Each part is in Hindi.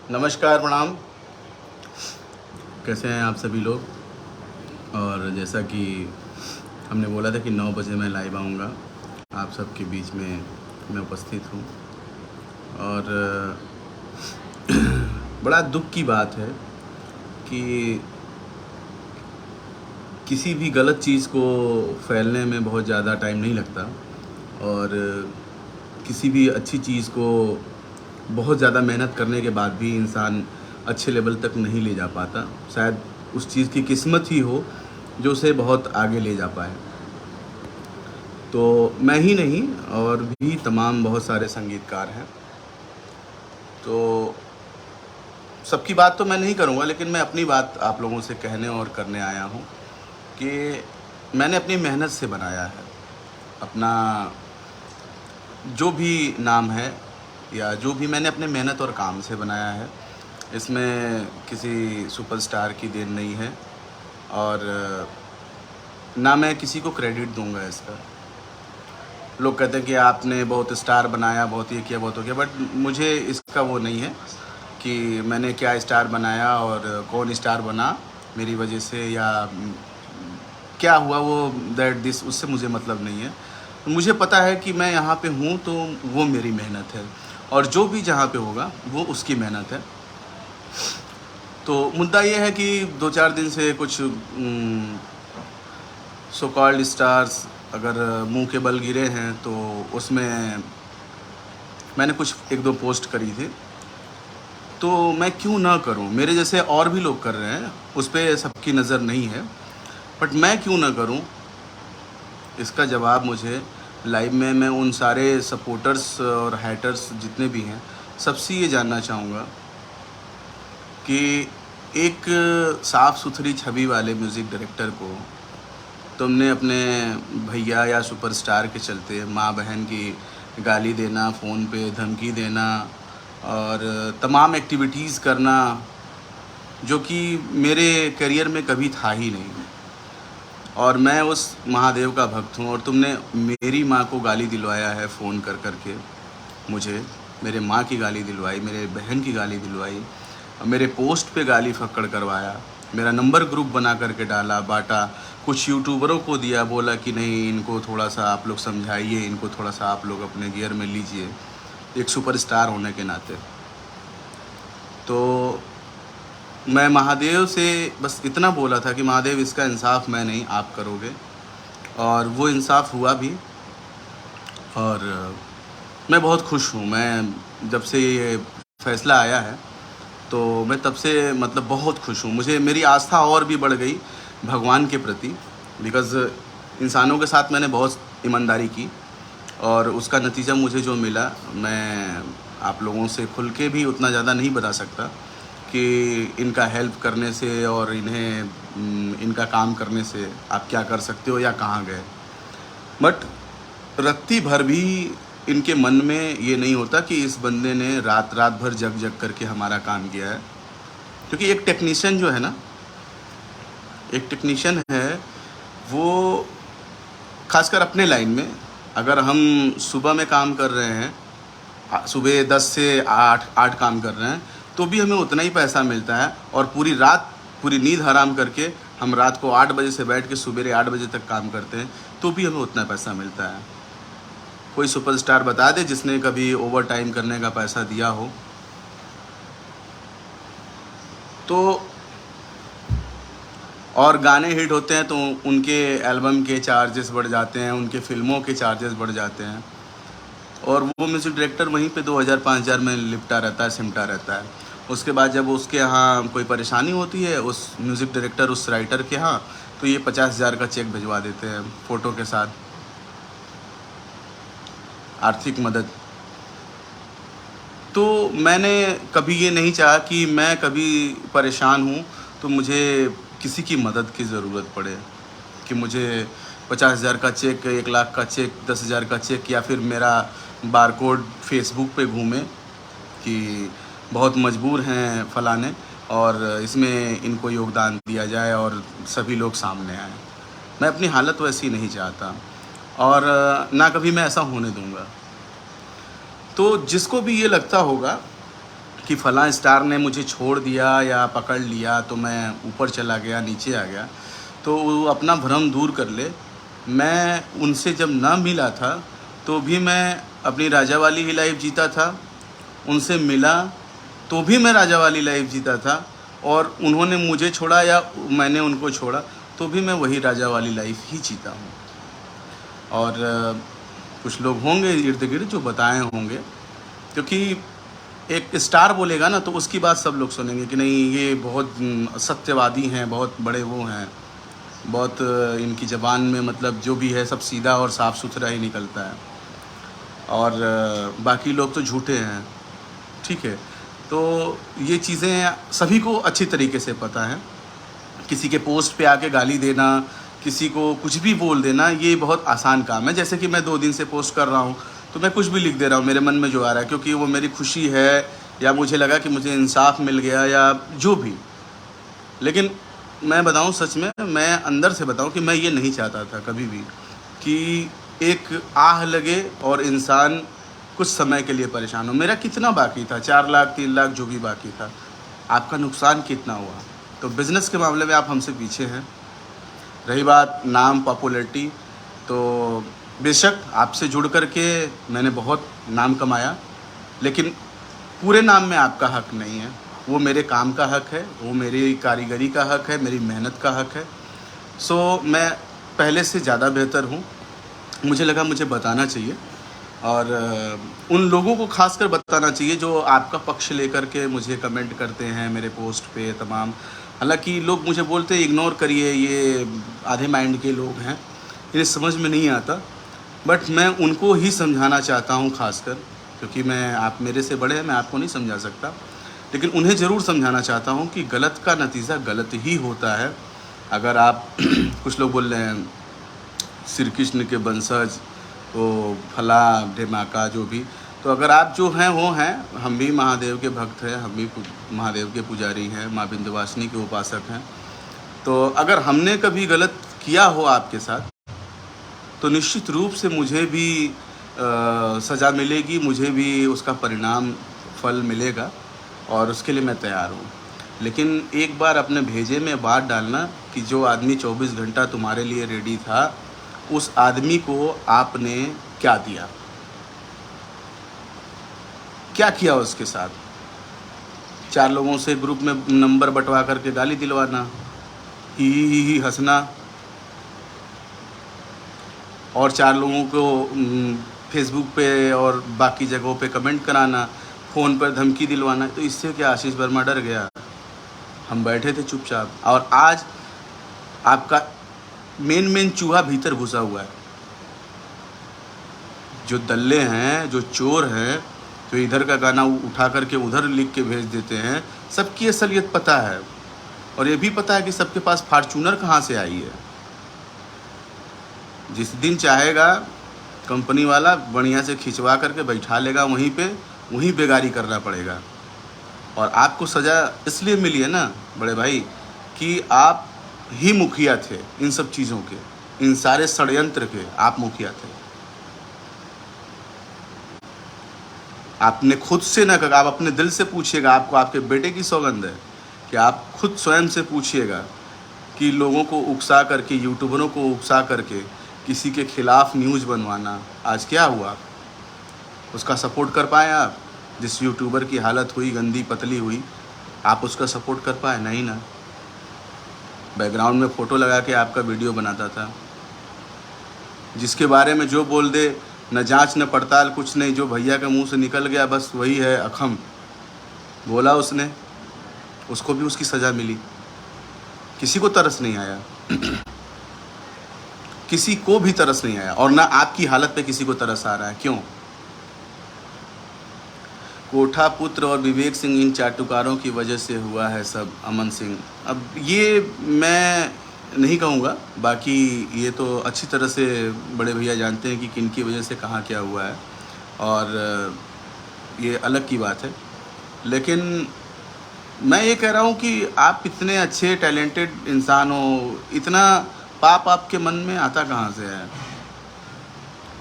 नमस्कार, प्रणाम। कैसे हैं आप सभी लोग? और जैसा कि हमने बोला था कि 9 बजे मैं लाइव आऊँगा, आप सबके बीच में मैं उपस्थित हूँ। और बड़ा दुःख की बात है कि किसी भी गलत चीज़ को फैलने में बहुत ज़्यादा टाइम नहीं लगता, और किसी भी अच्छी चीज़ को बहुत ज़्यादा मेहनत करने के बाद भी इंसान अच्छे लेवल तक नहीं ले जा पाता। शायद उस चीज़ की किस्मत ही हो जो उसे बहुत आगे ले जा पाए। तो मैं ही नहीं, और भी तमाम बहुत सारे संगीतकार हैं। तो सबकी बात तो मैं नहीं करूँगा, लेकिन मैं अपनी बात आप लोगों से कहने और करने आया हूँ कि मैंने अपनी मेहनत से बनाया है। अपना जो भी नाम है या जो भी मैंने अपने मेहनत और काम से बनाया है, इसमें किसी सुपरस्टार की देन नहीं है, और ना मैं किसी को क्रेडिट दूंगा इसका। लोग कहते हैं कि आपने बहुत स्टार बनाया, बहुत ये किया, बहुत हो गया, बट मुझे इसका वो नहीं है कि मैंने क्या स्टार बनाया और कौन स्टार बना मेरी वजह से, या क्या हुआ वो दैट दिस, उससे मुझे मतलब नहीं है। मुझे पता है कि मैं यहाँ पे हूँ तो वो मेरी मेहनत है, और जो भी जहाँ पे होगा वो उसकी मेहनत है। तो मुद्दा ये है कि 2-4 दिन से कुछ सो कॉल्ड स्टार्स अगर मुंह के बल गिरे हैं, तो उसमें मैंने कुछ 1-2 पोस्ट करी थी। तो मैं क्यों ना करूं? मेरे जैसे और भी लोग कर रहे हैं, उस पर सबकी नज़र नहीं है, बट मैं क्यों ना करूं? इसका जवाब मुझे लाइव में मैं उन सारे सपोर्टर्स और हैटर्स जितने भी हैं, सबसे ये जानना चाहूँगा कि एक साफ़ सुथरी छवि वाले म्यूज़िक डायरेक्टर को तुमने अपने भैया या सुपरस्टार के चलते माँ बहन की गाली देना, फ़ोन पे धमकी देना, और तमाम एक्टिविटीज़ करना जो कि मेरे करियर में कभी था ही नहीं। और मैं उस महादेव का भक्त हूँ, और तुमने मेरी माँ को गाली दिलवाया है फ़ोन कर कर के मुझे। मेरे माँ की गाली दिलवाई, मेरे बहन की गाली दिलवाई, मेरे पोस्ट पे गाली फक्कड़ करवाया, मेरा नंबर ग्रुप बना करके डाला, बांटा, कुछ यूट्यूबरों को दिया, बोला कि नहीं इनको थोड़ा सा आप लोग समझाइए, इनको थोड़ा सा आप लोग अपने गियर में लीजिए, एक सुपरस्टार होने के नाते। तो मैं महादेव से बस इतना बोला था कि महादेव, इसका इंसाफ मैं नहीं, आप करोगे। और वो इंसाफ हुआ भी, और मैं बहुत खुश हूँ। मैं जब से ये फैसला आया है, तो मैं तब से मतलब बहुत खुश हूँ। मुझे मेरी आस्था और भी बढ़ गई भगवान के प्रति, बिकॉज़ इंसानों के साथ मैंने बहुत ईमानदारी की, और उसका नतीजा मुझे जो मिला, मैं आप लोगों से खुल के भी उतना ज़्यादा नहीं बता सकता कि इनका हेल्प करने से और इन्हें इनका काम करने से आप क्या कर सकते हो या कहाँ गए। बट रत्ती भर भी इनके मन में ये नहीं होता कि इस बंदे ने रात रात भर जग जग करके हमारा काम किया है। क्योंकि एक टेक्नीशियन जो है ना, एक टेक्नीशियन है, वो खासकर अपने लाइन में, अगर हम सुबह में काम कर रहे हैं, सुबह 10 से 8 काम कर रहे हैं, तो भी हमें उतना ही पैसा मिलता है। और पूरी रात पूरी नींद हराम करके हम रात को 8 बजे से बैठ के सुबह 8 बजे तक काम करते हैं, तो भी हमें उतना पैसा मिलता है। कोई सुपरस्टार बता दे जिसने कभी ओवर टाइम करने का पैसा दिया हो। तो और गाने हिट होते हैं तो उनके एल्बम के चार्जेस बढ़ जाते हैं, उनके फिल्मों के चार्जेस बढ़ जाते हैं, और वो म्यूज़िक डायरेक्टर वहीं पे 2000-5000 में लिपटा रहता है, सिमटा रहता है। उसके बाद जब उसके यहाँ कोई परेशानी होती है, उस म्यूज़िक डायरेक्टर, उस राइटर के यहाँ, तो ये 50,000 का चेक भिजवा देते हैं फ़ोटो के साथ, आर्थिक मदद। तो मैंने कभी ये नहीं चाहा कि मैं कभी परेशान हूँ तो मुझे किसी की मदद की ज़रूरत पड़े, कि मुझे 50,000 का चेक, 1 लाख का चेक, 10,000 का चेक, या फिर मेरा बारकोड फेसबुक पे घूमे कि बहुत मजबूर हैं फलाने, और इसमें इनको योगदान दिया जाए और सभी लोग सामने आएँ। मैं अपनी हालत वैसी नहीं चाहता, और ना कभी मैं ऐसा होने दूँगा। तो जिसको भी ये लगता होगा कि फ़लाँ स्टार ने मुझे छोड़ दिया या पकड़ लिया तो मैं ऊपर चला गया, नीचे आ गया, तो वो अपना भ्रम दूर कर ले। मैं उनसे जब ना मिला था तो भी मैं अपनी राजा वाली ही लाइफ जीता था, उनसे मिला तो भी मैं राजा वाली लाइफ जीता था, और उन्होंने मुझे छोड़ा या मैंने उनको छोड़ा तो भी मैं वही राजा वाली लाइफ ही जीता हूँ। और कुछ लोग होंगे इर्द गिर्द जो बताए होंगे, क्योंकि एक स्टार बोलेगा ना तो उसकी बात सब लोग सुनेंगे कि नहीं ये बहुत सत्यवादी हैं, बहुत बड़े वो हैं, बहुत इनकी ज़बान में मतलब जो भी है सब सीधा और साफ़ सुथरा ही निकलता है, और बाकी लोग तो झूठे हैं। ठीक है, तो ये चीज़ें सभी को अच्छी तरीके से पता है। किसी के पोस्ट पे आके गाली देना, किसी को कुछ भी बोल देना, ये बहुत आसान काम है। जैसे कि मैं 2 दिन से पोस्ट कर रहा हूँ तो मैं कुछ भी लिख दे रहा हूँ मेरे मन में जो आ रहा है, क्योंकि वो मेरी खुशी है या मुझे लगा कि मुझे इंसाफ मिल गया या जो भी। लेकिन मैं बताऊँ सच में, मैं अंदर से बताऊँ कि मैं ये नहीं चाहता था कभी भी कि एक आह लगे और इंसान कुछ समय के लिए परेशान हो। मेरा कितना बाकी था, 4 लाख 3 लाख जो भी बाकी था, आपका नुकसान कितना हुआ। तो बिज़नेस के मामले में आप हमसे पीछे हैं। रही बात नाम पॉपुलैरिटी, तो बेशक आपसे जुड़ कर के मैंने बहुत नाम कमाया, लेकिन पूरे नाम में आपका हक नहीं है। वो मेरे काम का हक है, वो मेरी कारीगरी का हक है, मेरी मेहनत का हक है। सो मैं पहले से ज़्यादा बेहतर हूँ। मुझे लगा मुझे बताना चाहिए, और उन लोगों को खासकर बताना चाहिए जो आपका पक्ष लेकर के मुझे कमेंट करते हैं मेरे पोस्ट पे तमाम। हालांकि लोग मुझे बोलते हैं इग्नोर करिए, ये आधे माइंड के लोग हैं, इन्हें समझ में नहीं आता, बट मैं उनको ही समझाना चाहता हूँ खासकर, क्योंकि आप मेरे से बड़े हैं, मैं आपको नहीं समझा सकता, लेकिन उन्हें ज़रूर समझाना चाहता हूँ कि गलत का नतीजा गलत ही होता है। अगर आप कुछ लोग बोल रहे हैं श्री कृष्ण के वंशज, तो फला ढेमाका जो भी, तो अगर आप जो हैं वो हैं, हम भी महादेव के भक्त हैं, हम भी महादेव के पुजारी हैं, माँ विंध्यवासिनी के उपासक हैं। तो अगर हमने कभी गलत किया हो आपके साथ तो निश्चित रूप से मुझे भी सज़ा मिलेगी, मुझे भी उसका परिणाम फल मिलेगा, और उसके लिए मैं तैयार हूँ। लेकिन एक बार अपने भेजे में बात डालना कि जो आदमी 24 घंटा तुम्हारे लिए रेडी था, उस आदमी को आपने क्या दिया, क्या किया उसके साथ। 4 लोगों से ग्रुप में नंबर बंटवा करके गाली दिलवाना, ही हंसना, और 4 लोगों को फेसबुक पे और बाकी जगहों पे कमेंट कराना, फ़ोन पर धमकी दिलवाना। तो इससे क्या आशीष वर्मा डर गया? हम बैठे थे चुपचाप, और आज आपका मेन चूहा भीतर घुसा हुआ है। जो दल्ले हैं, जो चोर हैं, जो इधर का गाना उठा करके उधर लिख के भेज देते हैं, सबकी असलियत पता है, और ये भी पता है कि सबके पास फार्चूनर कहाँ से आई है। जिस दिन चाहेगा कंपनी वाला बढ़िया से खिंचवा करके बैठा लेगा वहीं पे, वहीं बेगारी करना पड़ेगा। और आपको सज़ा इसलिए मिली है ना बड़े भाई कि आप ही मुखिया थे इन सब चीज़ों के, इन सारे षड्यंत्र के आप मुखिया थे। आपने खुद से ना कहा, आप अपने दिल से पूछिएगा, आपको आपके बेटे की सौगंध है कि आप खुद स्वयं से पूछिएगा कि लोगों को उकसा करके, यूट्यूबरों को उकसा करके किसी के खिलाफ न्यूज़ बनवाना आज क्या हुआ? उसका सपोर्ट कर पाए आप? जिस यूट्यूबर की हालत हुई, गंदी पतली हुई, आप उसका सपोर्ट कर पाए? नहीं ना। बैकग्राउंड में फ़ोटो लगा के आपका वीडियो बनाता था। जिसके बारे में जो बोल दे, न जांच न पड़ताल, कुछ नहीं, जो भैया के मुंह से निकल गया बस वही है अखम। बोला उसने, उसको भी उसकी सज़ा मिली। किसी को तरस नहीं आया किसी को भी तरस नहीं आया, और ना आपकी हालत पे किसी को तरस आ रहा है। क्यों? कोठा पुत्र और विवेक सिंह, इन चाटुकारों की वजह से हुआ है सब। अमन सिंह, अब ये मैं नहीं कहूँगा, बाकी ये तो अच्छी तरह से बड़े भैया जानते हैं कि किन की वजह से कहाँ क्या हुआ है, और ये अलग की बात है। लेकिन मैं ये कह रहा हूँ कि आप इतने अच्छे टैलेंटेड इंसान हो, इतना पाप आपके मन में आता कहाँ से है?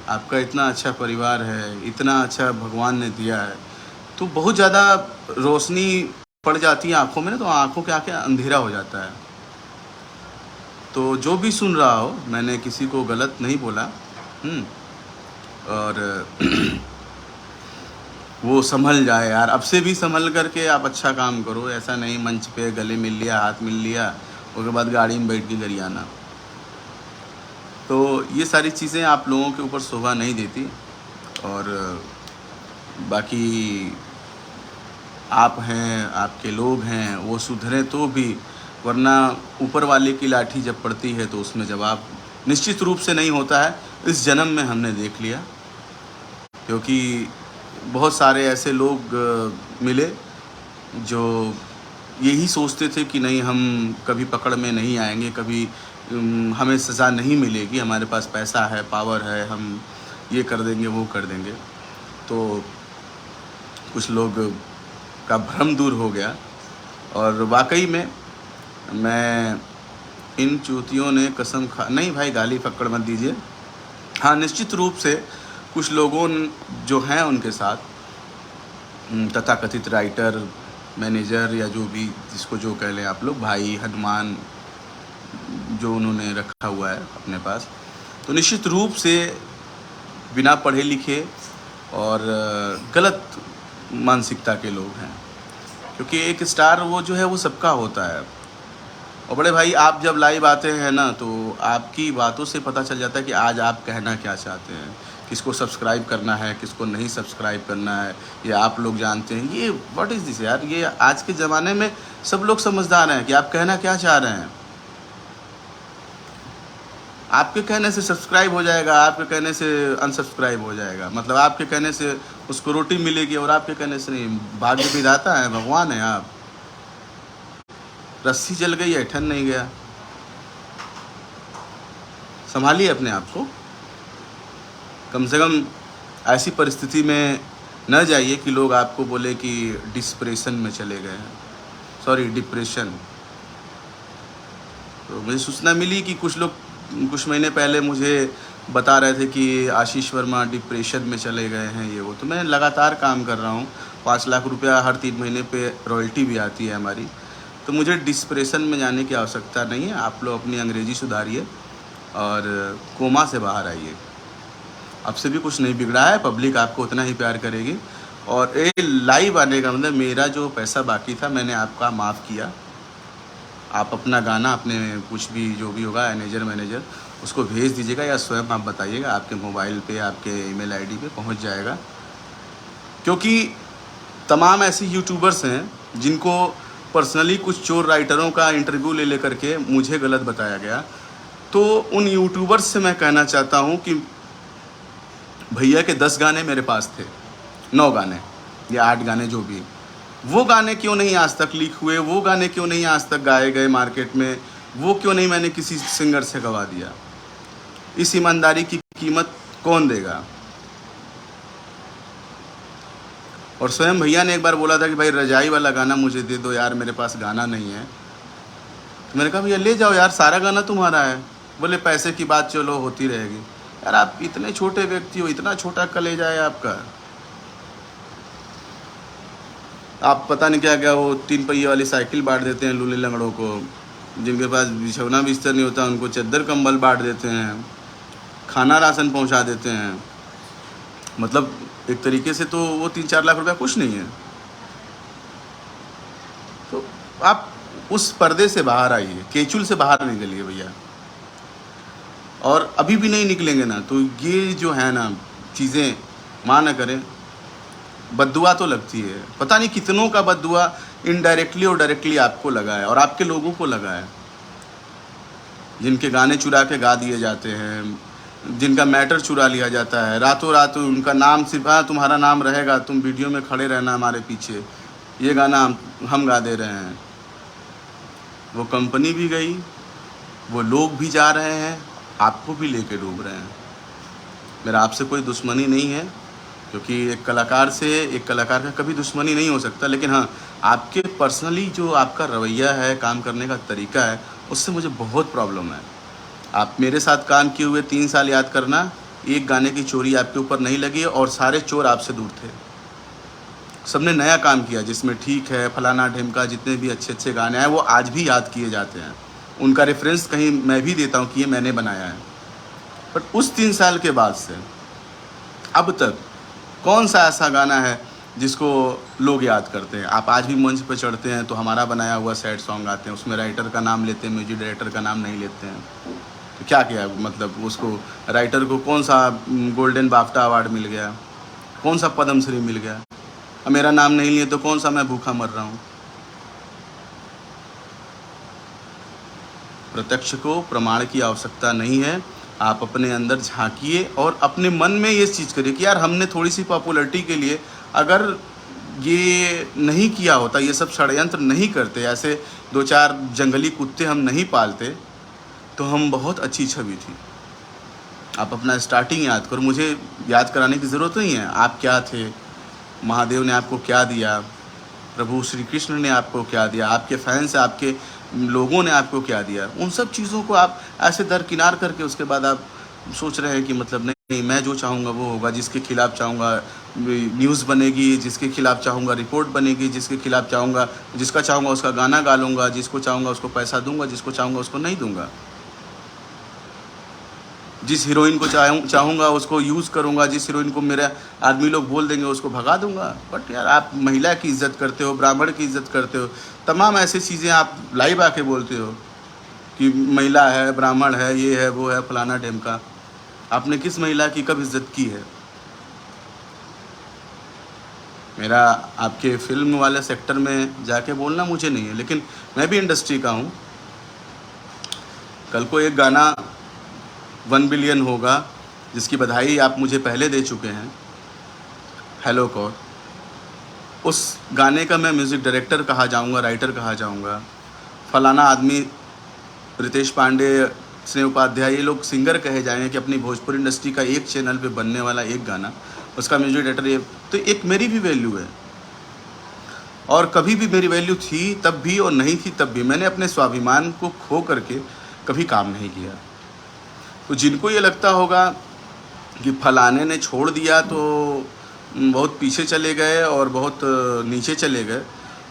आपका इतना अच्छा परिवार है, इतना अच्छा भगवान ने दिया है, तो बहुत ज़्यादा रोशनी पड़ जाती है आँखों में ना, तो आँखों के आगे अंधेरा हो जाता है। तो जो भी सुन रहा हो, मैंने किसी को गलत नहीं बोला। और वो संभल जाए यार, अब से भी संभल करके आप अच्छा काम करो। ऐसा नहीं मंच पे गले मिल लिया, हाथ मिल लिया, उसके बाद गाड़ी में बैठ के घर आना। तो ये सारी चीज़ें आप लोगों के ऊपर शोभा नहीं देती। और बाकी आप हैं, आपके लोग हैं, वो सुधरे तो भी, वरना ऊपर वाले की लाठी जब पड़ती है तो उसमें जवाब निश्चित रूप से नहीं होता है। इस जन्म में हमने देख लिया, क्योंकि बहुत सारे ऐसे लोग मिले जो यही सोचते थे कि नहीं, हम कभी पकड़ में नहीं आएंगे, कभी हमें सज़ा नहीं मिलेगी, हमारे पास पैसा है, पावर है, हम ये कर देंगे, वो कर देंगे। तो कुछ लोग का भ्रम दूर हो गया। और वाकई में मैं इन चूतियों ने कसम खा, नहीं भाई गाली फक्कड़ मत दीजिए। हाँ, निश्चित रूप से कुछ लोगों जो हैं उनके साथ, तथाकथित राइटर, मैनेजर या जो भी जिसको जो कह लें आप लोग, भाई हनुमान जो उन्होंने रखा हुआ है अपने पास, तो निश्चित रूप से बिना पढ़े लिखे और गलत मानसिकता के लोग हैं। क्योंकि एक स्टार वो जो है वो सबका होता है। और बड़े भाई, आप जब लाइव आते हैं ना, तो आपकी बातों से पता चल जाता है कि आज आप कहना क्या चाहते हैं, किसको सब्सक्राइब करना है, किसको नहीं सब्सक्राइब करना है, ये आप लोग जानते हैं। ये व्हाट इज़ दिस यार, ये आज के ज़माने में सब लोग समझदार हैं कि आप कहना क्या चाह रहे हैं। आपके कहने से सब्सक्राइब हो जाएगा, आपके कहने से अनसब्सक्राइब हो जाएगा, मतलब आपके कहने से उसको रोटी मिलेगी और आपके कहने से नहीं। भाग्य विधाता है, भगवान है आप। रस्सी जल गई है, ठन नहीं गया। संभालिए अपने आप को, कम से कम ऐसी परिस्थिति में न जाइए कि लोग आपको बोले कि डिप्रेशन में चले गए हैं, सॉरी डिप्रेशन। तो मुझे सूचना मिली कि कुछ लोग कुछ महीने पहले मुझे बता रहे थे कि आशीष वर्मा डिप्रेशन में चले गए हैं, ये वो। तो मैं लगातार काम कर रहा हूँ, 5 लाख रुपया हर 3 महीने पे रॉयल्टी भी आती है हमारी। तो मुझे डिप्रेशन में जाने की आवश्यकता नहीं है। आप लोग अपनी अंग्रेजी सुधारिए और कोमा से बाहर आइए। अब से भी कुछ नहीं बिगड़ा है, पब्लिक आपको उतना ही प्यार करेगी। और ये लाइव आने का मतलब, मेरा जो पैसा बाकी था मैंने आपका माफ़ किया। आप अपना गाना, अपने कुछ भी जो भी होगा मैनेजर उसको भेज दीजिएगा, या स्वयं आप बताइएगा, आपके मोबाइल पे, आपके ईमेल आईडी पे पहुंच जाएगा। क्योंकि तमाम ऐसे यूट्यूबर्स हैं जिनको पर्सनली कुछ चोर राइटरों का इंटरव्यू ले लेकर के मुझे गलत बताया गया। तो उन यूट्यूबर्स से मैं कहना चाहता हूं कि भैया के 10 गाने मेरे पास थे, 9 गाने या 8 गाने जो भी, वो गाने क्यों नहीं आज तक लीक हुए, वो गाने क्यों नहीं आज तक गाए गए मार्केट में, वो क्यों नहीं मैंने किसी सिंगर से गवा दिया। इस ईमानदारी की कीमत कौन देगा। और स्वयं भैया ने एक बार बोला था कि भाई रजाई वाला गाना मुझे दे दो यार, मेरे पास गाना नहीं है। तो मैंने कहा भैया ले जाओ यार, सारा गाना तुम्हारा है। बोले पैसे की बात चलो होती रहेगी। यार आप इतने छोटे व्यक्ति हो, इतना छोटा कलेजा है आपका, आप पता नहीं क्या क्या वो 3 पहिए वाली साइकिल बांट देते हैं लूले लंगड़ों को, जिनके पास बिछौना बिस्तर नहीं होता उनको चद्दर कंबल बांट देते हैं, खाना राशन पहुंचा देते हैं। मतलब एक तरीके से तो वो 3-4 लाख रुपया कुछ नहीं है। तो आप उस पर्दे से बाहर आइए, केचुल से बाहर निकलिए भैया। और अभी भी नहीं निकलेंगे ना, तो ये जो है ना चीज़ें, माँ न करें, बद्दुआ तो लगती है। पता नहीं कितनों का बद्दुआ इनडायरेक्टली और डायरेक्टली आपको लगा है और आपके लोगों को लगा है, जिनके गाने चुरा के गा दिए जाते हैं, जिनका मैटर चुरा लिया जाता है, रातों रात उनका नाम सिर्फ, हाँ तुम्हारा नाम रहेगा, तुम वीडियो में खड़े रहना हमारे पीछे, ये गाना हम गा दे रहे हैं। वो कंपनी भी गई, वो लोग भी जा रहे हैं, आपको भी लेके डूब रहे हैं। मेरा आपसे कोई दुश्मनी नहीं है, क्योंकि एक कलाकार से एक कलाकार का कभी दुश्मनी नहीं हो सकता। लेकिन हाँ, आपके पर्सनली जो आपका रवैया है, काम करने का तरीका है, उससे मुझे बहुत प्रॉब्लम है। आप मेरे साथ काम किए हुए 3 साल याद करना, एक गाने की चोरी आपके ऊपर नहीं लगी और सारे चोर आपसे दूर थे। सबने नया काम किया जिसमें ठीक है, फलाना ढिमका, जितने भी अच्छे अच्छे गाने हैं वो आज भी याद किए जाते हैं। उनका रेफरेंस कहीं मैं भी देता हूँ कि ये मैंने बनाया है। बट उस 3 साल के बाद से अब तक कौन सा ऐसा गाना है जिसको लोग याद करते हैं? आप आज भी मंच पर चढ़ते हैं तो हमारा बनाया हुआ सैड सॉन्ग आते हैं, उसमें राइटर का नाम लेते हैं, म्यूजिक डायरेक्टर का नाम नहीं लेते हैं। तो क्या किया, मतलब उसको राइटर को कौन सा गोल्डन बाफ्टा अवार्ड मिल गया, कौन सा पद्म श्री मिल गया? अब मेरा नाम नहीं लिए तो कौन सा मैं भूखा मर रहा हूँ? प्रत्यक्ष को प्रमाण की आवश्यकता नहीं है। आप अपने अंदर झांकिए और अपने मन में ये चीज़ करिए कि यार हमने थोड़ी सी पॉपुलैरिटी के लिए अगर ये नहीं किया होता, ये सब षड्यंत्र नहीं करते, ऐसे 2-4 जंगली कुत्ते हम नहीं पालते, तो हम बहुत अच्छी छवि थी। आप अपना स्टार्टिंग याद करो, मुझे याद कराने की ज़रूरत नहीं है। आप क्या थे, महादेव ने आपको क्या दिया, प्रभु श्री कृष्ण ने आपको क्या दिया, आपके फैंस, आपके लोगों ने आपको क्या दिया, उन सब चीज़ों को आप ऐसे दरकिनार करके उसके बाद आप सोच रहे हैं कि मतलब नहीं, मैं जो चाहूँगा वो होगा, जिसके खिलाफ चाहूँगा न्यूज़ बनेगी, जिसके खिलाफ चाहूँगा रिपोर्ट बनेगी, जिसके खिलाफ चाहूँगा, जिसका चाहूँगा उसका गाना गा लूँगा, जिसको चाहूँगा उसको पैसा दूंगा, जिसको चाहूँगा उसको नहीं दूंगा, जिस हीरोइन को चाहूँगा उसको यूज़ करूँगा, जिस हीरोइन को मेरा आदमी लोग बोल देंगे उसको भगा दूंगा। बट यार आप महिला की इज्जत करते हो, ब्राह्मण की इज्जत करते हो, तमाम ऐसी चीज़ें आप लाइव आके बोलते हो कि महिला है, ब्राह्मण है, ये है, वो है, फलाना ढिमका। आपने किस महिला की कब इज्जत की है? मेरा आपके फिल्म वाले सेक्टर में जाके बोलना मुझे नहीं है, लेकिन मैं भी इंडस्ट्री का हूँ। कल को एक गाना 1 बिलियन होगा जिसकी बधाई आप मुझे पहले दे चुके हैं, हेलो कौर। उस गाने का मैं म्यूज़िक डायरेक्टर कहा जाऊंगा, राइटर कहा जाऊंगा, फलाना आदमी रितेश पांडे, स्नेह उपाध्याय, ये लोग सिंगर कहे जाएंगे कि अपनी भोजपुरी इंडस्ट्री का एक चैनल पे बनने वाला एक गाना, उसका म्यूजिक डायरेक्टर ये, तो एक मेरी भी वैल्यू है। और कभी भी मेरी वैल्यू थी तब भी और नहीं थी तब भी, मैंने अपने स्वाभिमान को खो करके कभी काम नहीं किया। तो जिनको ये लगता होगा कि फलाने ने छोड़ दिया तो बहुत पीछे चले गए और बहुत नीचे चले गए,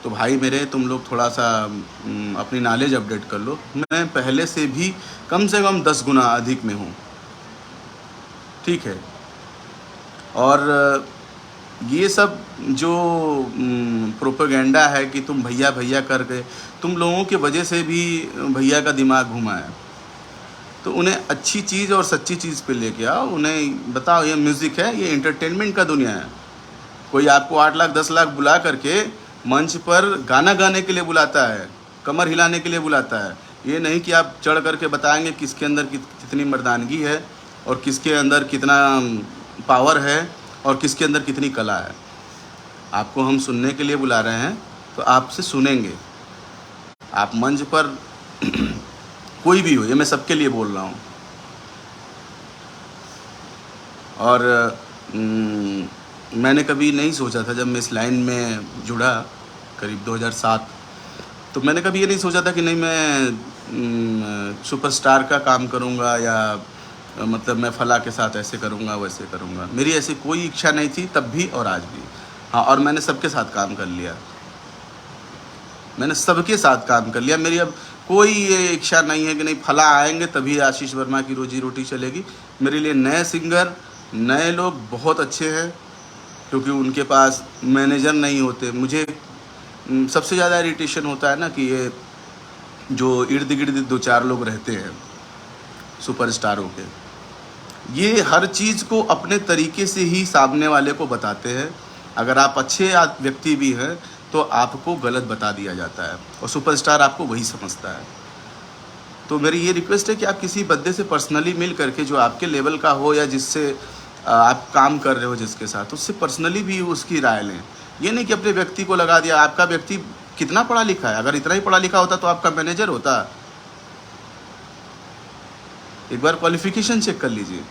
तो भाई मेरे तुम लोग थोड़ा सा अपनी नॉलेज अपडेट कर लो। मैं पहले से भी कम से कम 10 गुना अधिक में हूँ, ठीक है। और ये सब जो प्रोपेगेंडा है कि तुम भैया भैया कर गए, तुम लोगों की वजह से भी भैया का दिमाग घुमा है। तो उन्हें अच्छी चीज़ और सच्ची चीज़ पे लेके आओ, उन्हें बताओ ये म्यूज़िक है, ये एंटरटेनमेंट का दुनिया है। कोई आपको 8 लाख 10 लाख बुला करके मंच पर गाना गाने के लिए बुलाता है, कमर हिलाने के लिए बुलाता है। ये नहीं कि आप चढ़ करके बताएंगे किसके अंदर कितनी मर्दानगी है और किसके अंदर कितना पावर है और किसके अंदर कितनी कला है। आपको हम सुनने के लिए बुला रहे हैं तो आपसे सुनेंगे। आप मंच पर कोई भी हो, ये मैं सबके लिए बोल रहा हूँ। और मैंने कभी नहीं सोचा था, जब मैं इस लाइन में जुड़ा करीब 2007, तो मैंने कभी ये नहीं सोचा था कि नहीं मैं सुपरस्टार का काम करूँगा या मतलब मैं फला के साथ ऐसे करूँगा वैसे करूँगा। मेरी ऐसी कोई इच्छा नहीं थी तब भी और आज भी। हाँ, और मैंने सबके साथ काम कर लिया, मैंने सबके साथ काम कर लिया। मेरी अब कोई ये इच्छा नहीं है कि नहीं फला आएंगे तभी आशीष वर्मा की रोजी रोटी चलेगी। मेरे लिए नए सिंगर, नए लोग बहुत अच्छे हैं, क्योंकि उनके पास मैनेजर नहीं होते। मुझे सबसे ज़्यादा इरिटेशन होता है ना कि ये जो इर्द गिर्द 2-4 लोग रहते हैं सुपरस्टारों के, ये हर चीज़ को अपने तरीके से ही सामने वाले को बताते हैं। अगर आप अच्छे व्यक्ति भी हैं तो आपको गलत बता दिया जाता है, और सुपरस्टार आपको वही समझता है। तो मेरी ये रिक्वेस्ट है कि आप किसी बंदे से पर्सनली मिल करके, जो आपके लेवल का हो या जिससे आप काम कर रहे हो जिसके साथ, उससे पर्सनली भी उसकी राय लें। ये नहीं कि अपने व्यक्ति को लगा दिया। आपका व्यक्ति कितना पढ़ा लिखा है? अगर इतना ही पढ़ा लिखा होता तो आपका मैनेजर होता। एक बार क्वालिफिकेशन चेक कर लीजिए।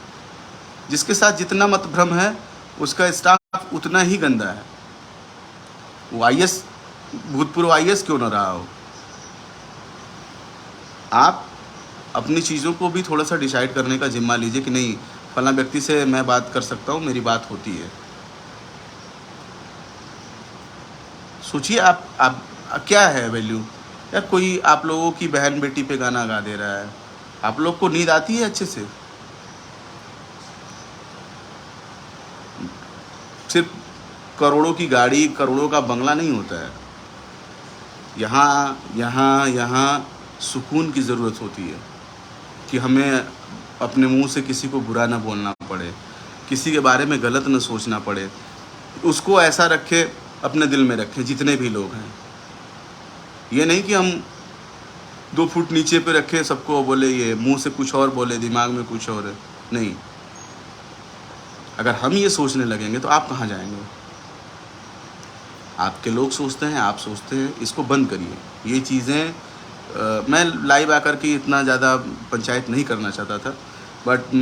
जिसके साथ जितना मतभ्रम है उसका स्टाफ उतना ही गंदा है। वो IAS, भूतपूर्व IAS क्यों ना रहा हो। आप अपनी चीज़ों को भी थोड़ा सा डिसाइड करने का जिम्मा लीजिए कि नहीं फला व्यक्ति से मैं बात कर सकता हूँ, मेरी बात होती है। सोचिए आप क्या है वैल्यू यार। कोई आप लोगों की बहन बेटी पे गाना गा दे रहा है, आप लोग को नींद आती है अच्छे से? सिर्फ करोड़ों की गाड़ी, करोड़ों का बंगला नहीं होता है। यहाँ सुकून की ज़रूरत होती है कि हमें अपने मुंह से किसी को बुरा ना बोलना पड़े, किसी के बारे में गलत ना सोचना पड़े। उसको ऐसा रखे, अपने दिल में रखें जितने भी लोग हैं। ये नहीं कि हम 2 फुट नीचे पे रखें, सबको बोले, ये मुंह से कुछ और बोले, दिमाग में कुछ और है। नहीं, अगर हम ये सोचने लगेंगे तो आप कहाँ जाएंगे? आपके लोग सोचते हैं, आप सोचते हैं, इसको बंद करिए। ये चीज़ें मैं लाइव आकर के इतना ज़्यादा पंचायत नहीं करना चाहता था, बट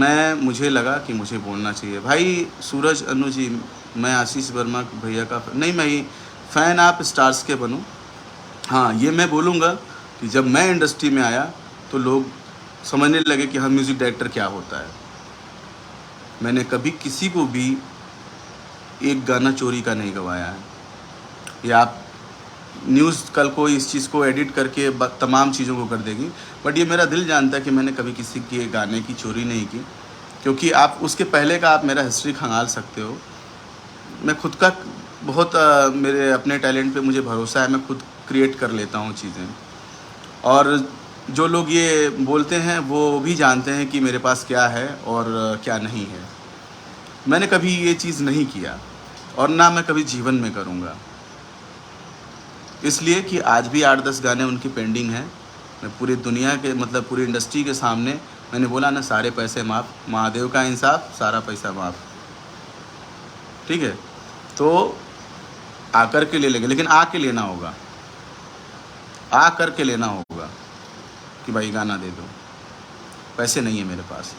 मुझे लगा कि मुझे बोलना चाहिए। भाई सूरज अनु जी, मैं आशीष वर्मा भैया का नहीं, मैं फ़ैन आप स्टार्स के बनूं। हाँ, ये मैं बोलूँगा कि जब मैं इंडस्ट्री में आया तो लोग समझने लगे कि हाँ, म्यूज़िक डायरेक्टर क्या होता है। मैंने कभी किसी को भी एक गाना चोरी का नहीं गवाया है। या आप न्यूज़ कल को इस चीज़ को एडिट करके तमाम चीज़ों को कर देगी, बट ये मेरा दिल जानता है कि मैंने कभी किसी के गाने की चोरी नहीं की, क्योंकि आप उसके पहले का आप मेरा हिस्ट्री खंगाल सकते हो। मैं खुद का बहुत मेरे अपने टैलेंट पे मुझे भरोसा है, मैं खुद क्रिएट कर लेता हूँ चीज़ें। और जो लोग ये बोलते हैं वो भी जानते हैं कि मेरे पास क्या है और क्या नहीं है। मैंने कभी ये चीज़ नहीं किया और ना मैं कभी जीवन में करूँगा, इसलिए कि आज भी 8-10 गाने उनकी पेंडिंग हैं। मैं पूरी दुनिया के मतलब पूरी इंडस्ट्री के सामने मैंने बोला ना, सारे पैसे माफ़, महादेव का इंसाफ, सारा पैसा माफ़। ठीक है, तो आकर के ले लेंगे, लेकिन आके लेना होगा, आ कर के लेना होगा कि भाई गाना दे दो। पैसे नहीं है मेरे पास।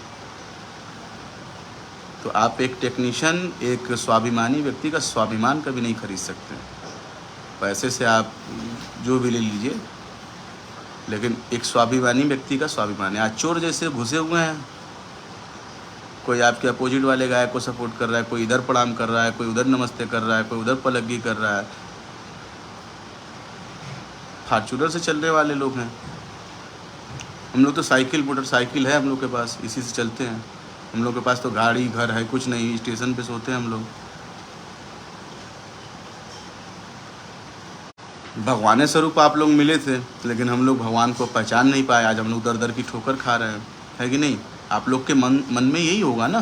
तो आप एक टेक्नीशियन, एक स्वाभिमानी व्यक्ति का स्वाभिमान कभी नहीं खरीद सकते। पैसे से आप जो भी ले लीजिए, लेकिन एक स्वाभिमानी व्यक्ति का स्वाभिमान है। आज चोर जैसे घुसे हुए हैं, कोई आपके अपोजिट वाले गायक को सपोर्ट कर रहा है, कोई इधर प्रणाम कर रहा है, कोई उधर नमस्ते कर रहा है, कोई उधर पलग्गी कर रहा है। फार्चूनर से चलने वाले लोग हैं। हम लोग तो साइकिल, मोटरसाइकिल है हम लोग के पास, इसी से चलते हैं। हम लोग के पास तो गाड़ी घर है कुछ नहीं, स्टेशन पे सोते हैं हम लोग। भगवान स्वरूप आप लोग मिले थे, लेकिन हम लोग भगवान को पहचान नहीं पाए। आज हम लोग दर दर की ठोकर खा रहे हैं, है कि नहीं? आप लोग के मन में यही होगा ना।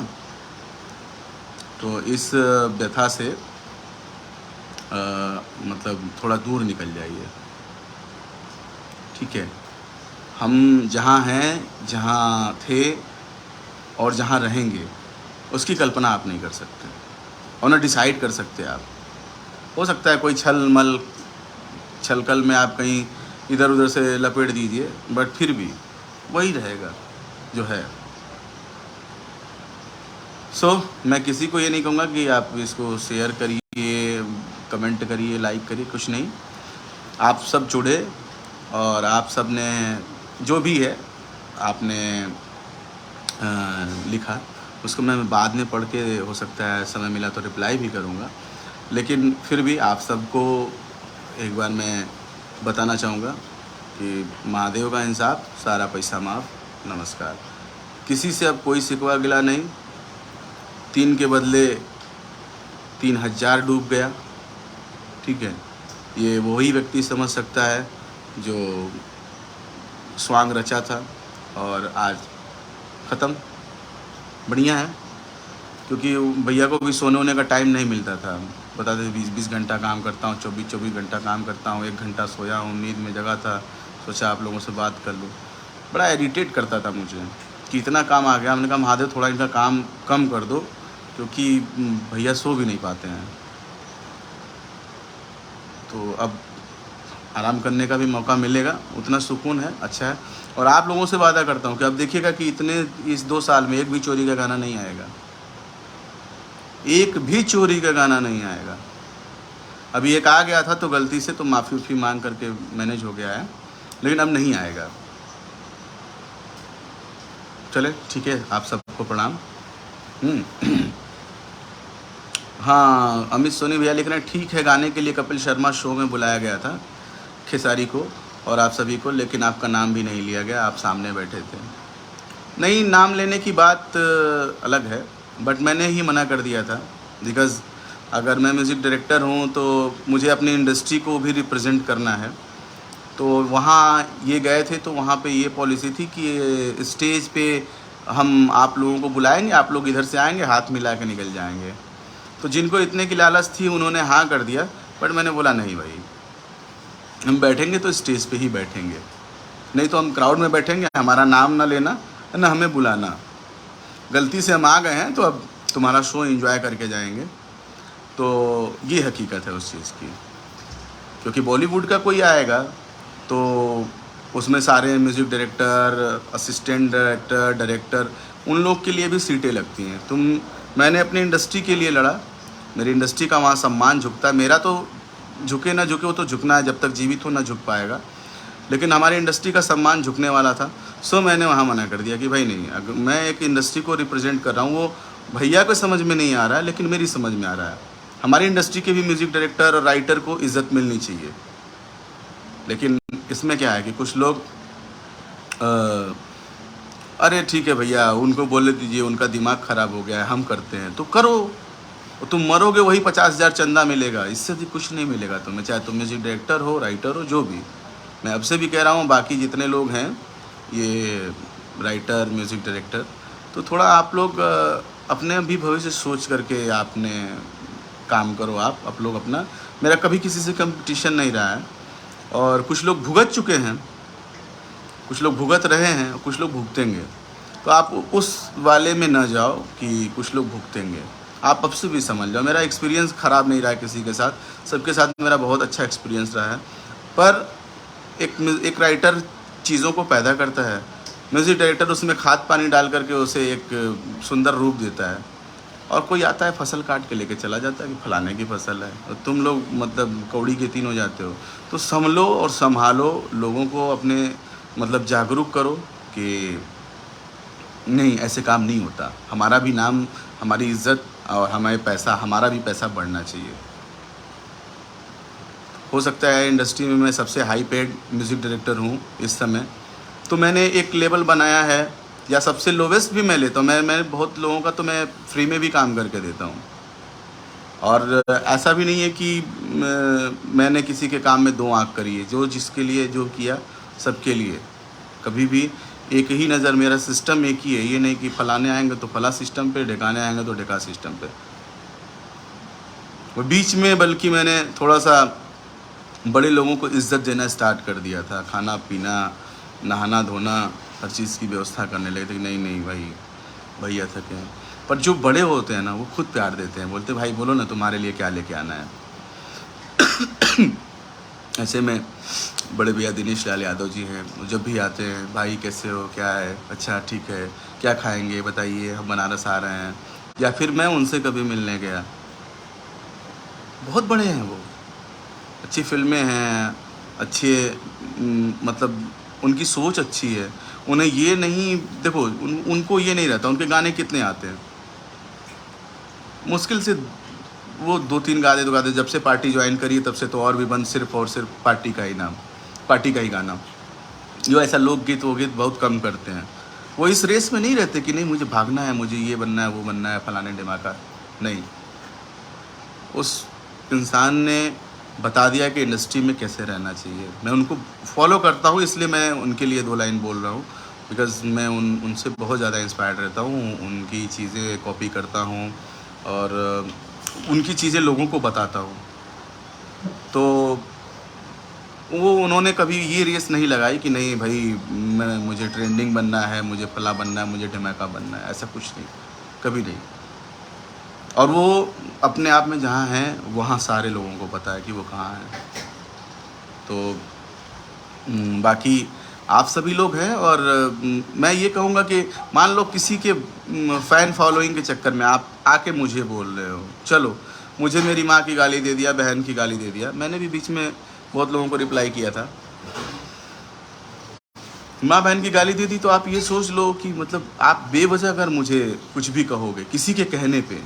तो इस व्यथा से मतलब थोड़ा दूर निकल जाइए, ठीक है? हम जहाँ हैं, जहाँ थे और जहाँ रहेंगे, उसकी कल्पना आप नहीं कर सकते और ना डिसाइड कर सकते आप। हो सकता है कोई छलकल में आप कहीं इधर उधर से लपेट दीजिए, बट फिर भी वही रहेगा जो है। मैं किसी को ये नहीं कहूँगा कि आप इसको शेयर करिए, कमेंट करिए, लाइक करिए, कुछ नहीं। आप सब जुड़े और आप सब ने जो भी है आपने लिखा, उसको मैं बाद में पढ़ के हो सकता है समय मिला तो रिप्लाई भी करूँगा। लेकिन फिर भी आप सबको एक बार मैं बताना चाहूँगा कि महादेव का इंसाफ, सारा पैसा माफ़। नमस्कार। किसी से अब कोई शिकवा गिला नहीं। 3 के बदले 3000 डूब गया, ठीक है? ये वही व्यक्ति समझ सकता है जो स्वांग रचा था और आज ख़त्म। बढ़िया है, क्योंकि भैया को भी सोने होने का टाइम नहीं मिलता था। बताते थे 20-20 घंटा काम करता हूँ, 24-24 घंटा काम करता हूँ, 1 घंटा सोया हूँ, नींद में जगा था, सोचा आप लोगों से बात कर लूँ। बड़ा इरिटेट करता था मुझे कि इतना काम आ गया। हमने कहा महादेव थोड़ा इनका काम कम कर दो, क्योंकि भैया सो भी नहीं पाते हैं। तो अब आराम करने का भी मौका मिलेगा, उतना सुकून है, अच्छा है। और आप लोगों से वादा करता हूँ कि अब देखिएगा कि इस 2 साल में एक भी चोरी का गाना नहीं आएगा, एक भी चोरी का गाना नहीं आएगा। अभी एक आ गया था तो गलती से तो माफ़ी उफ़ी मांग करके मैनेज हो गया है, लेकिन अब नहीं आएगा। चले, ठीक है, आप सबको प्रणाम। हाँ, अमित सोनी भैया लिख रहे हैं, ठीक है गाने के लिए कपिल शर्मा शो में बुलाया गया था खेसारी को और आप सभी को, लेकिन आपका नाम भी नहीं लिया गया, आप सामने बैठे थे। नहीं, नाम लेने की बात अलग है, बट मैंने ही मना कर दिया था, बिकॉज़ अगर मैं म्यूज़िक डायरेक्टर हूँ तो मुझे अपनी इंडस्ट्री को भी रिप्रेजेंट करना है। तो वहाँ ये गए थे तो वहाँ पे ये पॉलिसी थी कि स्टेज पे हम आप लोगों को बुलाएंगे, आप लोग इधर से आएंगे, हाथ मिला के निकल जाएंगे। तो जिनको इतने की लालच थी उन्होंने हाँ कर दिया, बट मैंने बोला नहीं भाई, हम बैठेंगे तो स्टेज पे ही बैठेंगे, नहीं तो हम क्राउड में बैठेंगे, हमारा नाम ना लेना ना हमें बुलाना। गलती से हम आ गए हैं तो अब तुम्हारा शो एंजॉय करके जाएंगे। तो ये हकीकत है उस चीज़ की, क्योंकि बॉलीवुड का कोई आएगा तो उसमें सारे music director, assistant director, director, उन लोग के लिए भी सीटें लगती हैं। मैंने अपनी इंडस्ट्री के लिए लड़ा, मेरी इंडस्ट्री का वहाँ सम्मान झुकता है। मेरा तो झुके ना झुके, वो तो झुकना है, जब तक जीवित हो ना झुक पाएगा, लेकिन हमारी इंडस्ट्री का सम्मान झुकने वाला था। सो मैंने वहाँ मना कर दिया कि भाई नहीं, अगर मैं एक इंडस्ट्री को रिप्रेजेंट कर रहा हूँ, वो भैया को समझ में नहीं आ रहा है लेकिन मेरी समझ में आ रहा है। हमारी इंडस्ट्री के भी म्यूज़िक डायरेक्टर और राइटर को इज़्ज़त मिलनी चाहिए। लेकिन इसमें क्या है कि कुछ लोग अरे ठीक है भैया, उनको बोले दीजिए, उनका दिमाग ख़राब हो गया है, हम करते हैं तो करो, तुम मरोगे वही 50,000 चंदा मिलेगा, इससे भी कुछ नहीं मिलेगा तुम्हें, चाहे तुम म्यूज़िक डायरेक्टर हो, राइटर हो, जो भी। मैं अब से भी कह रहा हूँ, बाकी जितने लोग हैं ये राइटर, म्यूज़िक डायरेक्टर, तो थोड़ा आप लोग अपने भी भविष्य सोच करके आपने काम करो। आप लोग अपना, मेरा कभी किसी से कंपटीशन नहीं रहा है, और कुछ लोग भुगत चुके हैं, कुछ लोग भुगत रहे हैं, कुछ लोग भुगतेंगे। तो आप उस वाले में ना जाओ कि कुछ लोग भुगतेंगे, आप अब से भी समझ जाओ। मेरा एक्सपीरियंस ख़राब नहीं रहा है किसी के साथ, सबके साथ मेरा बहुत अच्छा एक्सपीरियंस रहा है। पर एक राइटर चीज़ों को पैदा करता है, म्यूज़िक डायरेक्टर उसमें खाद पानी डाल करके उसे एक सुंदर रूप देता है, और कोई आता है फसल काट के लेके चला जाता है कि फलाने की फसल है, और तुम लोग मतलब कौड़ी के तीन हो जाते हो। तो संभलो और संभालो, लोगों को अपने मतलब जागरूक करो कि नहीं, ऐसे काम नहीं होता। हमारा भी नाम, हमारी इज्जत और हमारे पैसा, हमारा भी पैसा बढ़ना चाहिए। हो सकता है इंडस्ट्री में मैं सबसे हाई पेड म्यूज़िक डायरेक्टर हूँ इस समय, तो मैंने एक लेवल बनाया है, या सबसे लोवेस्ट भी मैं लेता हूँ। मैं बहुत लोगों का तो मैं फ्री में भी काम करके देता हूँ, और ऐसा भी नहीं है कि मैंने किसी के काम में दो आँख करी है। जो जिसके लिए जो किया, सबके लिए, कभी भी एक ही नज़र, मेरा सिस्टम एक ही है। ये नहीं कि फलाने आएंगे तो फला सिस्टम पे, ढेकाने आएंगे तो ढेका सिस्टम पे। वो बीच में बल्कि मैंने थोड़ा सा बड़े लोगों को इज़्ज़त देना स्टार्ट कर दिया था, खाना पीना, नहाना धोना, हर चीज़ की व्यवस्था करने लगे थे। नहीं नहीं भाई, भैया थके हैं। पर जो बड़े होते हैं ना, वो खुद प्यार देते हैं, बोलते भाई बोलो ना तुम्हारे लिए क्या लेके आना है। ऐसे में बड़े भैया दिनेश लाल यादव जी हैं, वो जब भी आते हैं, भाई कैसे हो, क्या है, अच्छा ठीक है, क्या खाएंगे बताइए, हम बनारस आ रहे हैं। या फिर मैं उनसे कभी मिलने गया, बहुत बड़े हैं वो, अच्छी फिल्में हैं, अच्छे मतलब उनकी सोच अच्छी है। उन्हें ये नहीं, देखो उनको ये नहीं रहता उनके गाने कितने आते हैं, मुश्किल से वो 2-3 गाते। जब से पार्टी ज्वाइन करी तब से तो और भी बंद, सिर्फ और सिर्फ पार्टी का ही नाम, पार्टी का ही गाना। जो ऐसा लोकगीत वो गीत बहुत कम करते हैं। वो इस रेस में नहीं रहते कि नहीं मुझे भागना है, मुझे ये बनना है, वो बनना है, फलाने ढिमाका। नहीं, उस इंसान ने बता दिया कि इंडस्ट्री में कैसे रहना चाहिए। मैं उनको फॉलो करता हूँ, इसलिए मैं उनके लिए 2 लाइन बोल रहा हूँ, बिकॉज़ मैं उनसे बहुत ज़्यादा इंस्पायर्ड रहता हूँ, उनकी चीज़ें कॉपी करता हूँ और उनकी चीज़ें लोगों को बताता हूँ। तो वो उन्होंने कभी ये रेस नहीं लगाई कि नहीं भाई मुझे ट्रेंडिंग बनना है, मुझे फला बनना है, मुझे ढिमाका बनना है, ऐसा कुछ नहीं, कभी नहीं। और वो अपने आप में जहाँ हैं वहाँ सारे लोगों को पता है कि वो कहाँ हैं। तो बाकी आप सभी लोग हैं, और मैं ये कहूँगा कि मान लो किसी के फ़ैन फॉलोइंग के चक्कर में आप आके मुझे बोल रहे हो, चलो मुझे मेरी माँ की गाली दे दिया, बहन की गाली दे दिया। मैंने भी बीच में बहुत लोगों को रिप्लाई किया था, माँ बहन की गाली दे दी, तो आप ये सोच लो कि मतलब आप बेवजह अगर मुझे कुछ भी कहोगे किसी के कहने पे,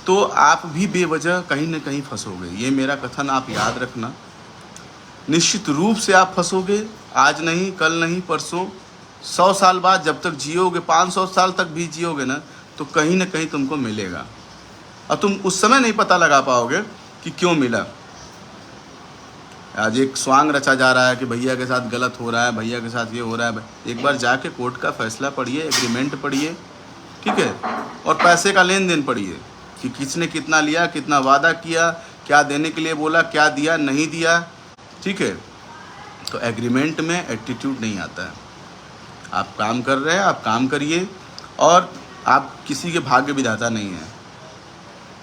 तो आप भी बेवजह कहीं ना कहीं फंसोगे। ये मेरा कथन आप याद रखना, निश्चित रूप से आप फंसोगे। आज नहीं, कल नहीं, परसों, 100 साल बाद जब तक जियोगे, 500 साल तक भी जियोगे ना, तो कहीं ना कहीं तुमको मिलेगा और तुम उस समय नहीं पता लगा पाओगे कि क्यों मिला। आज एक स्वांग रचा जा रहा है कि भैया के साथ गलत हो रहा है, भैया के साथ ये हो रहा है। एक बार जाके कोर्ट का फैसला पढ़िए, एग्रीमेंट पढ़िए, ठीक है, और पैसे का लेन देन पढ़िए कि किसने कितना लिया, कितना वादा किया, क्या देने के लिए बोला, क्या दिया, नहीं दिया, ठीक है। तो एग्रीमेंट में एटीट्यूड नहीं आता है। आप काम कर रहे हैं, आप काम करिए, और आप किसी के भाग्य विधाता नहीं हैं।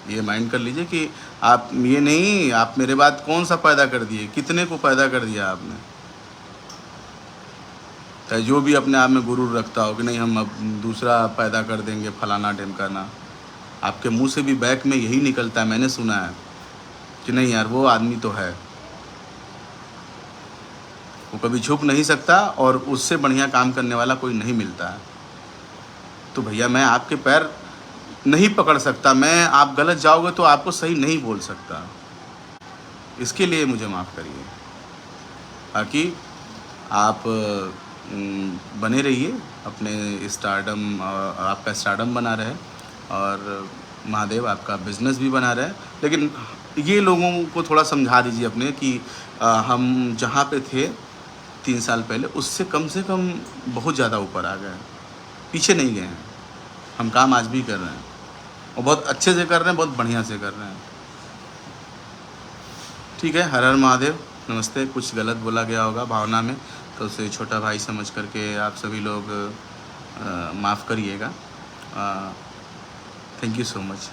ये माइंड कर लीजिए कि आप ये नहीं, आप मेरे बाद कौन सा पैदा कर दिए, कितने को पैदा कर दिया आपने। चाहे जो भी अपने आप में गुरूर रखता हो कि नहीं हम अब दूसरा पैदा कर देंगे, फलाना ढिमकाना, आपके मुंह से भी बैक में यही निकलता है। मैंने सुना है कि नहीं यार वो आदमी तो है, वो कभी झुक नहीं सकता और उससे बढ़िया काम करने वाला कोई नहीं मिलता है। तो भैया मैं आपके पैर नहीं पकड़ सकता, मैं आप गलत जाओगे तो आपको सही नहीं बोल सकता, इसके लिए मुझे माफ़ करिए। बाकी आप बने रहिए अपने स्टारडम, आपका स्टारडम बना रहे और महादेव आपका बिजनेस भी बना रहे। लेकिन ये लोगों को थोड़ा समझा दीजिए अपने कि हम जहाँ पे थे 3 साल पहले उससे कम से कम बहुत ज़्यादा ऊपर आ गए हैं, पीछे नहीं गए हैं। हम काम आज भी कर रहे हैं और बहुत अच्छे से कर रहे हैं, बहुत बढ़िया से कर रहे हैं, ठीक है। हर हर महादेव, नमस्ते। कुछ गलत बोला गया होगा भावना में तो उसे छोटा भाई समझ करके आप सभी लोग माफ़ करिएगा। Thank you so much.